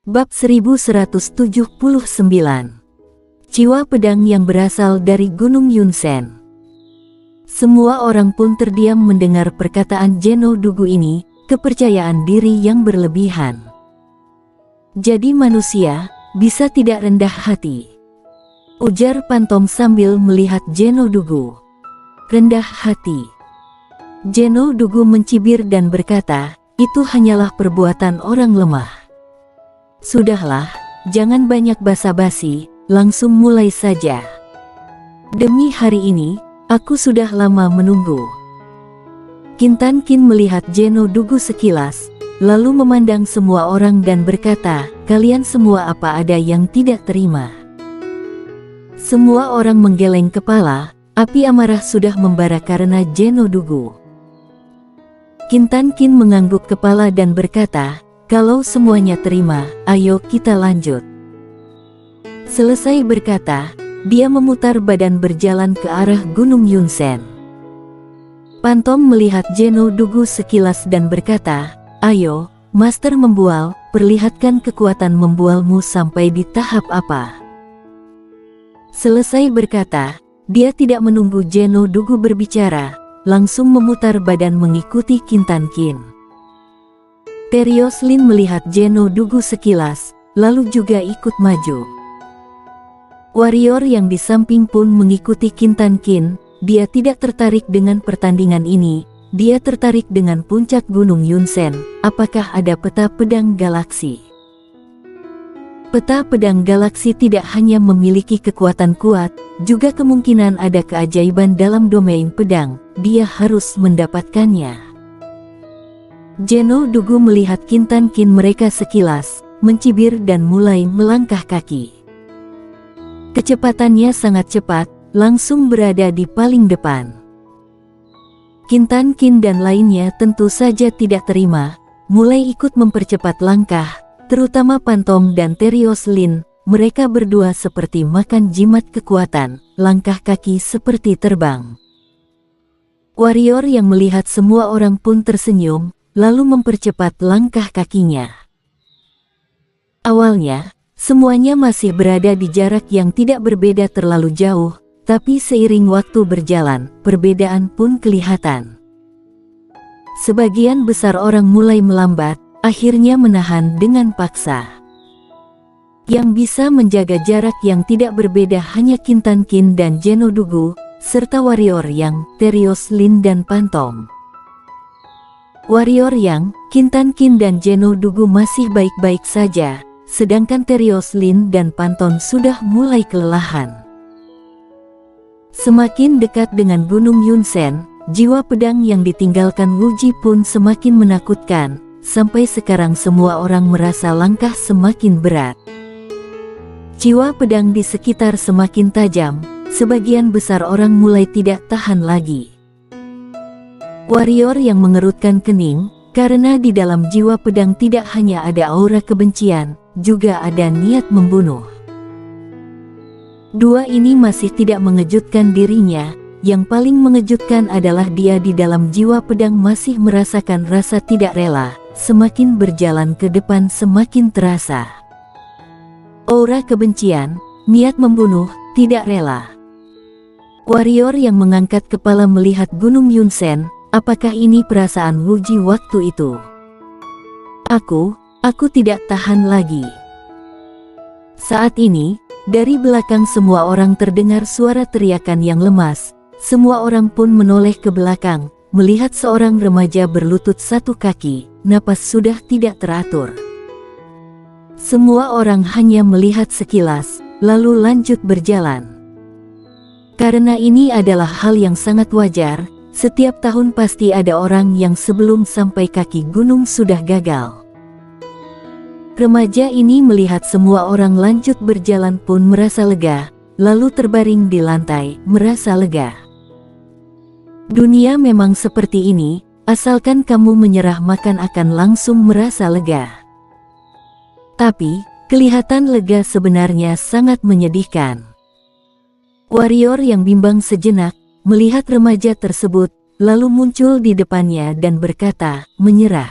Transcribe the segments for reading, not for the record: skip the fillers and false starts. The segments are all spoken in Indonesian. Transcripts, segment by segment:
Bab 1179. Jiwa pedang yang berasal dari Gunung Yunsen. Semua orang pun terdiam mendengar perkataan Zeno Dugu ini, kepercayaan diri yang berlebihan. Jadi manusia bisa tidak rendah hati, ujar Pantom sambil melihat Zeno Dugu. Rendah hati. Zeno Dugu mencibir dan berkata, itu hanyalah perbuatan orang lemah. Sudahlah, jangan banyak basa-basi, langsung mulai saja. Demi hari ini, aku sudah lama menunggu. Kintan Kin melihat Zeno Dugu sekilas, lalu memandang semua orang dan berkata, kalian semua apa ada yang tidak terima? Semua orang menggeleng kepala, api amarah sudah membara karena Zeno Dugu. Kintan Kin mengangguk kepala dan berkata, kalau semuanya terima, ayo kita lanjut. Selesai berkata, dia memutar badan berjalan ke arah Gunung Yunsen. Pantom melihat Zeno Dugu sekilas dan berkata, ayo, Master Membual, perlihatkan kekuatan membualmu sampai di tahap apa. Selesai berkata, dia tidak menunggu Zeno Dugu berbicara, langsung memutar badan mengikuti Kintan Kin. Terios Lin melihat Zeno Dugu sekilas, lalu juga ikut maju. Warrior yang di samping pun mengikuti Kintan Kin. Dia tidak tertarik dengan pertandingan ini, dia tertarik dengan puncak Gunung Yunsen. Apakah ada peta pedang galaksi? Peta pedang galaksi tidak hanya memiliki kekuatan kuat, juga kemungkinan ada keajaiban dalam domain pedang. Dia harus mendapatkannya. Zeno Dugu melihat Kintan Kin mereka sekilas, mencibir dan mulai melangkah kaki. Kecepatannya sangat cepat, langsung berada di paling depan. Kintan Kin dan lainnya tentu saja tidak terima, mulai ikut mempercepat langkah, terutama Pantom dan Terios Lin. Mereka berdua seperti makan jimat kekuatan, langkah kaki seperti terbang. Warrior yang melihat semua orang pun tersenyum, lalu mempercepat langkah kakinya. Awalnya, semuanya masih berada di jarak yang tidak berbeda terlalu jauh, tapi seiring waktu berjalan, perbedaan pun kelihatan. Sebagian besar orang mulai melambat, akhirnya menahan dengan paksa. Yang bisa menjaga jarak yang tidak berbeda hanya Kintan Kin dan Zeno Dugu, serta warrior yang Terios Lin dan Pantom. Warrior yang Kintan Kin dan Zeno Dugu masih baik-baik saja, sedangkan Terios Lin dan Pantom sudah mulai kelelahan. Semakin dekat dengan Gunung Yunsen, jiwa pedang yang ditinggalkan Wuji pun semakin menakutkan. Sampai sekarang semua orang merasa langkah semakin berat. Jiwa pedang di sekitar semakin tajam, sebagian besar orang mulai tidak tahan lagi. Warrior yang mengerutkan kening, karena di dalam jiwa pedang tidak hanya ada aura kebencian, juga ada niat membunuh. Dua ini masih tidak mengejutkan dirinya, yang paling mengejutkan adalah dia di dalam jiwa pedang masih merasakan rasa tidak rela, semakin berjalan ke depan semakin terasa. Aura kebencian, niat membunuh, tidak rela. Warrior yang mengangkat kepala melihat Gunung Yunsen. Apakah ini perasaan Wuji waktu itu? Aku tidak tahan lagi. Saat ini, dari belakang semua orang terdengar suara teriakan yang lemas. Semua orang pun menoleh ke belakang, melihat seorang remaja berlutut satu kaki, napas sudah tidak teratur. Semua orang hanya melihat sekilas, lalu lanjut berjalan. Karena ini adalah hal yang sangat wajar, setiap tahun pasti ada orang yang sebelum sampai kaki gunung sudah gagal. Remaja ini melihat semua orang lanjut berjalan pun merasa lega, lalu terbaring di lantai, merasa lega. Dunia memang seperti ini, asalkan kamu menyerah makan akan langsung merasa lega. Tapi, kelihatan lega sebenarnya sangat menyedihkan. Warrior yang bimbang sejenak, melihat remaja tersebut, lalu muncul di depannya dan berkata, menyerah.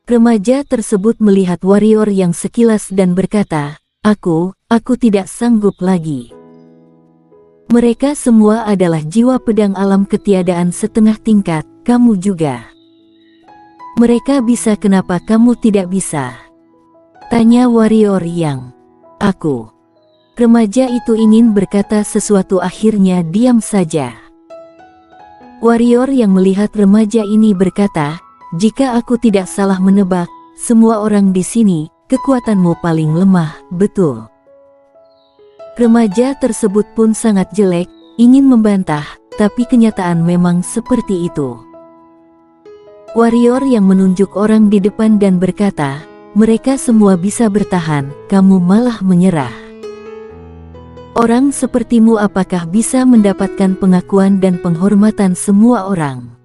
Remaja tersebut melihat warrior yang sekilas dan berkata, aku tidak sanggup lagi. Mereka semua adalah jiwa pedang alam ketiadaan setengah tingkat, kamu juga. Mereka bisa, kenapa kamu tidak bisa? Tanya warrior yang. Aku. Remaja itu ingin berkata sesuatu, akhirnya diam saja. Warrior yang melihat remaja ini berkata, jika aku tidak salah menebak, semua orang di sini, kekuatanmu paling lemah, betul? Remaja tersebut pun sangat jelek, ingin membantah, tapi kenyataan memang seperti itu. Warrior yang menunjuk orang di depan dan berkata, mereka semua bisa bertahan, kamu malah menyerah. Orang sepertimu apakah bisa mendapatkan pengakuan dan penghormatan semua orang?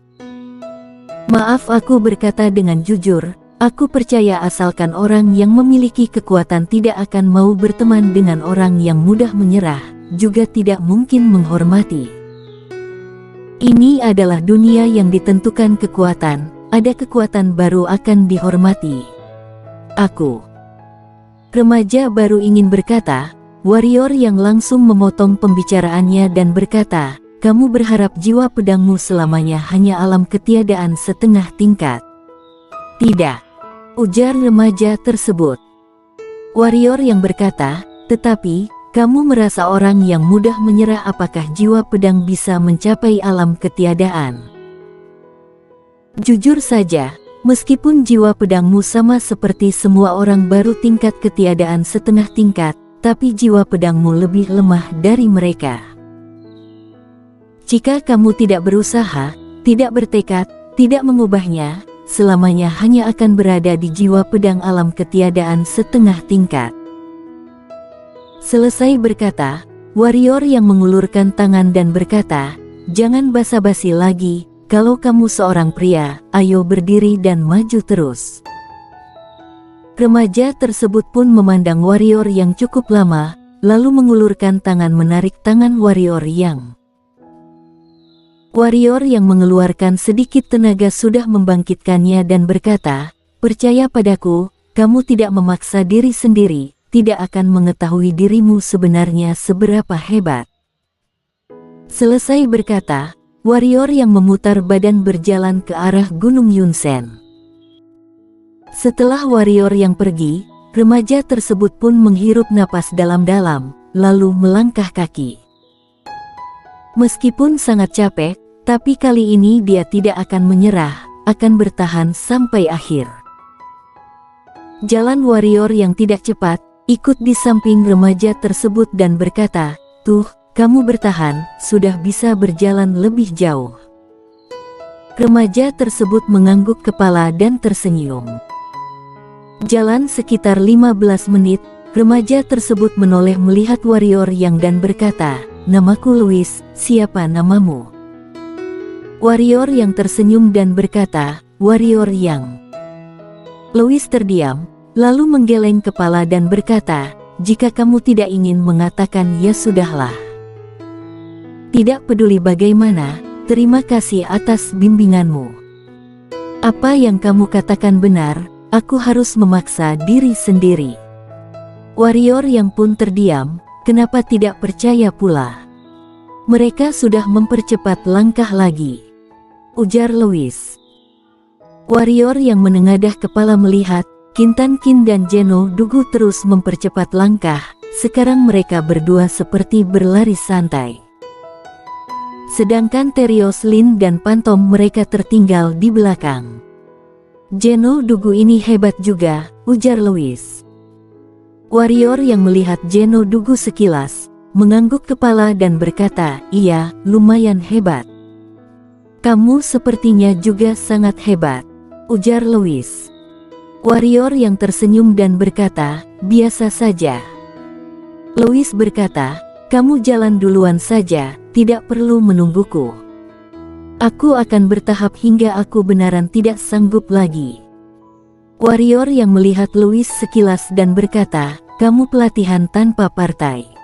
Maaf, aku berkata dengan jujur, aku percaya asalkan orang yang memiliki kekuatan tidak akan mau berteman dengan orang yang mudah menyerah, juga tidak mungkin menghormati. Ini adalah dunia yang ditentukan kekuatan, ada kekuatan baru akan dihormati. Aku. Remaja baru ingin berkata, warrior yang langsung memotong pembicaraannya dan berkata, kamu berharap jiwa pedangmu selamanya hanya alam ketiadaan setengah tingkat? Tidak, ujar remaja tersebut. Warrior yang berkata, tetapi, kamu merasa orang yang mudah menyerah, apakah jiwa pedang bisa mencapai alam ketiadaan? Jujur saja, meskipun jiwa pedangmu sama seperti semua orang baru tingkat ketiadaan setengah tingkat, tapi jiwa pedangmu lebih lemah dari mereka. Jika kamu tidak berusaha, tidak bertekad, tidak mengubahnya, selamanya hanya akan berada di jiwa pedang alam ketiadaan setengah tingkat. Selesai berkata, warrior yang mengulurkan tangan dan berkata, jangan basa-basi lagi, kalau kamu seorang pria, ayo berdiri dan maju terus. Remaja tersebut pun memandang warrior yang cukup lama, lalu mengulurkan tangan menarik tangan warrior yang. Warrior yang mengeluarkan sedikit tenaga sudah membangkitkannya dan berkata, percaya padaku, kamu tidak memaksa diri sendiri, tidak akan mengetahui dirimu sebenarnya seberapa hebat. Selesai berkata, warrior yang memutar badan berjalan ke arah Gunung Yunsen. Setelah warrior yang pergi, remaja tersebut pun menghirup napas dalam-dalam, lalu melangkah kaki. Meskipun sangat capek, tapi kali ini dia tidak akan menyerah, akan bertahan sampai akhir. Jalan warrior yang tidak cepat, ikut di samping remaja tersebut dan berkata, tuh, kamu bertahan, sudah bisa berjalan lebih jauh. Remaja tersebut mengangguk kepala dan tersenyum. Jalan sekitar 15 menit, remaja tersebut menoleh melihat warrior yang dan berkata, namaku Louis, siapa namamu? Warrior yang tersenyum dan berkata, warrior yang. Louis terdiam, lalu menggeleng kepala dan berkata, jika kamu tidak ingin mengatakan ya sudahlah. Tidak peduli bagaimana, terima kasih atas bimbinganmu. Apa yang kamu katakan benar, aku harus memaksa diri sendiri. Warrior yang pun terdiam, kenapa tidak percaya pula? Mereka sudah mempercepat langkah lagi, ujar Louis. Warrior yang menengadah kepala melihat, Kintan Kin dan Jeno Dugu terus mempercepat langkah, sekarang mereka berdua seperti berlari santai. Sedangkan Terios Lin dan Pantom mereka tertinggal di belakang. Jeno Dugu ini hebat juga, ujar Louis. Warrior yang melihat Jeno Dugu sekilas, mengangguk kepala dan berkata, iya, lumayan hebat. Kamu sepertinya juga sangat hebat, ujar Louis. Warrior yang tersenyum dan berkata, biasa saja. Louis berkata, kamu jalan duluan saja, tidak perlu menungguku. Aku akan bertahap hingga aku benaran tidak sanggup lagi. Warrior yang melihat Louis sekilas dan berkata, kamu pelatihan tanpa partai.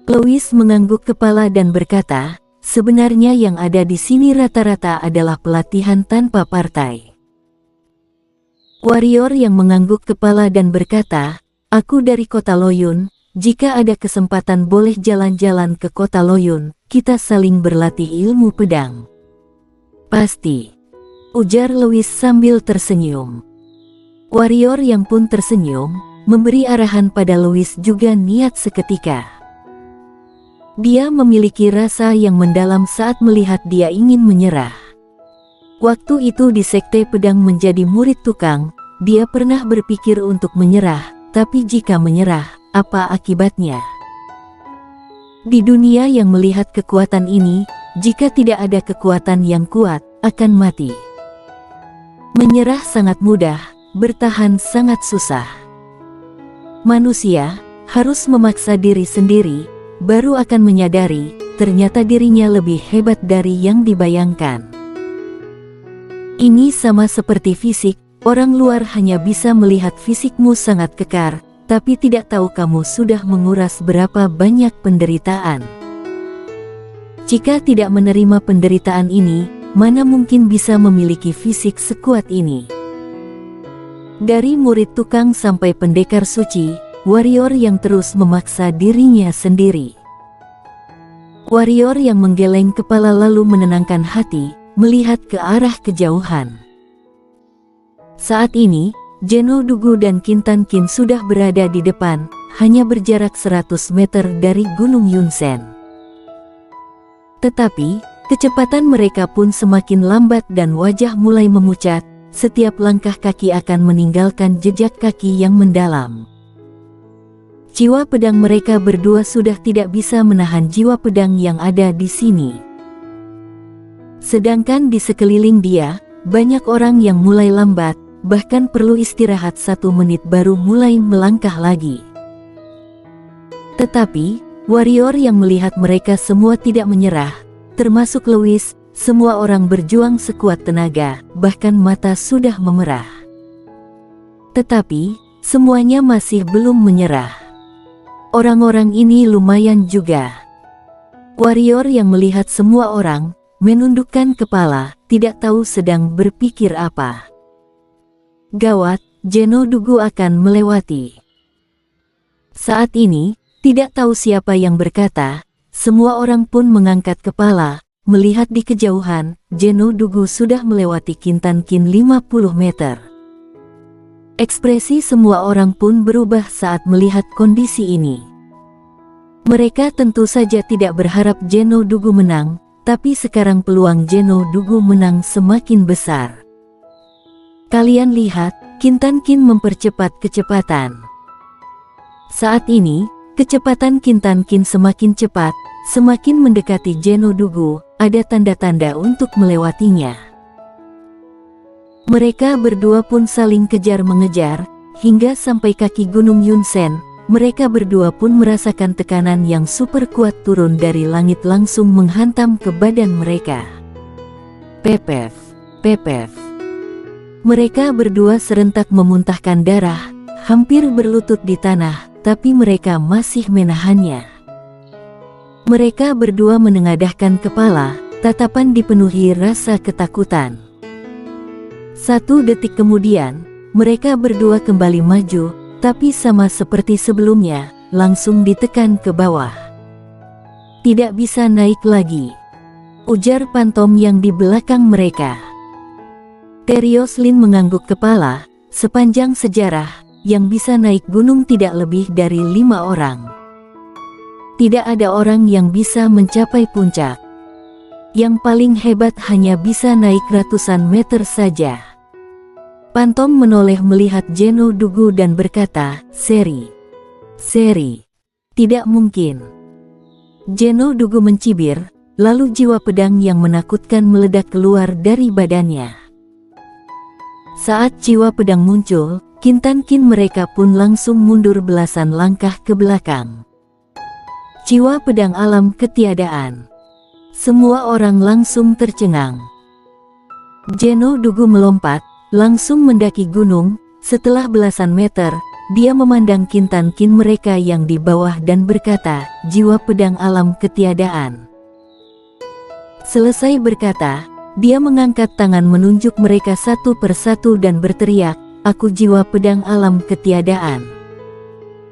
Louis mengangguk kepala dan berkata, sebenarnya yang ada di sini rata-rata adalah pelatihan tanpa partai. Warrior yang mengangguk kepala dan berkata, "Aku dari kota Loyun, jika ada kesempatan boleh jalan-jalan ke kota Loyun, kita saling berlatih ilmu pedang." "Pasti," ujar Louis sambil tersenyum. Warrior yang pun tersenyum, memberi arahan pada Louis juga niat seketika. Dia memiliki rasa yang mendalam saat melihat dia ingin menyerah. Waktu itu di Sekte Pedang menjadi murid tukang, dia pernah berpikir untuk menyerah, tapi jika menyerah, apa akibatnya? Di dunia yang melihat kekuatan ini, jika tidak ada kekuatan yang kuat, akan mati. Menyerah sangat mudah, bertahan sangat susah. Manusia harus memaksa diri sendiri, baru akan menyadari, ternyata dirinya lebih hebat dari yang dibayangkan. Ini sama seperti fisik, orang luar hanya bisa melihat fisikmu sangat kekar, tapi tidak tahu kamu sudah menguras berapa banyak penderitaan. Jika tidak menerima penderitaan ini, mana mungkin bisa memiliki fisik sekuat ini? Dari murid tukang sampai pendekar suci, warrior yang terus memaksa dirinya sendiri. Warrior yang menggeleng kepala lalu menenangkan hati, melihat ke arah kejauhan. Saat ini, Zheno Dugu dan Qintan Qin sudah berada di depan, hanya berjarak 100 meter dari Gunung Yunzen. Tetapi, kecepatan mereka pun semakin lambat dan wajah mulai memucat, setiap langkah kaki akan meninggalkan jejak kaki yang mendalam. Jiwa pedang mereka berdua sudah tidak bisa menahan jiwa pedang yang ada di sini. Sedangkan di sekeliling dia, banyak orang yang mulai lambat, bahkan perlu istirahat 1 menit baru mulai melangkah lagi. Tetapi, warrior yang melihat mereka semua tidak menyerah, termasuk Louis, semua orang berjuang sekuat tenaga, bahkan mata sudah memerah. Tetapi, semuanya masih belum menyerah. Orang-orang ini lumayan juga. Warrior yang melihat semua orang, menundukkan kepala, tidak tahu sedang berpikir apa. Gawat, Zheno Dugu akan melewati. Saat ini, tidak tahu siapa yang berkata, semua orang pun mengangkat kepala, melihat di kejauhan, Zheno Dugu sudah melewati Qintan Qin 50 meter. Ekspresi semua orang pun berubah saat melihat kondisi ini. Mereka tentu saja tidak berharap Zheno Dugu menang, tapi sekarang peluang Zheno Dugu menang semakin besar. Kalian lihat, Qintan Qin mempercepat kecepatan. Saat ini, kecepatan Qintan Qin semakin cepat, semakin mendekati Zheno Dugu, ada tanda-tanda untuk melewatinya. Mereka berdua pun saling kejar-mengejar, hingga sampai kaki Gunung Yunzen. Mereka berdua pun merasakan tekanan yang super kuat turun dari langit langsung menghantam ke badan mereka. Pepef, pepef. Mereka berdua serentak memuntahkan darah, hampir berlutut di tanah, tapi mereka masih menahannya. Mereka berdua menengadahkan kepala, tatapan dipenuhi rasa ketakutan. 1 detik kemudian, mereka berdua kembali maju, tapi sama seperti sebelumnya, langsung ditekan ke bawah. Tidak bisa naik lagi, ujar Pantom yang di belakang mereka. Terios Lin mengangguk kepala, sepanjang sejarah, yang bisa naik gunung tidak lebih dari 5 orang. Tidak ada orang yang bisa mencapai puncak. Yang paling hebat hanya bisa naik ratusan meter saja. Pantom menoleh melihat Zheno Dugu dan berkata, Seri, tidak mungkin. Zheno Dugu mencibir, lalu jiwa pedang yang menakutkan meledak keluar dari badannya. Saat jiwa pedang muncul, Qintan Qin mereka pun langsung mundur belasan langkah ke belakang. Jiwa pedang alam ketiadaan. Semua orang langsung tercengang. Zheno Dugu melompat, langsung mendaki gunung. Setelah belasan meter, dia memandang Qintan Qin mereka yang di bawah dan berkata, jiwa pedang alam ketiadaan. Selesai berkata, dia mengangkat tangan menunjuk mereka satu persatu dan berteriak, Aku jiwa pedang alam ketiadaan.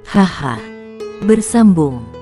Haha. Bersambung.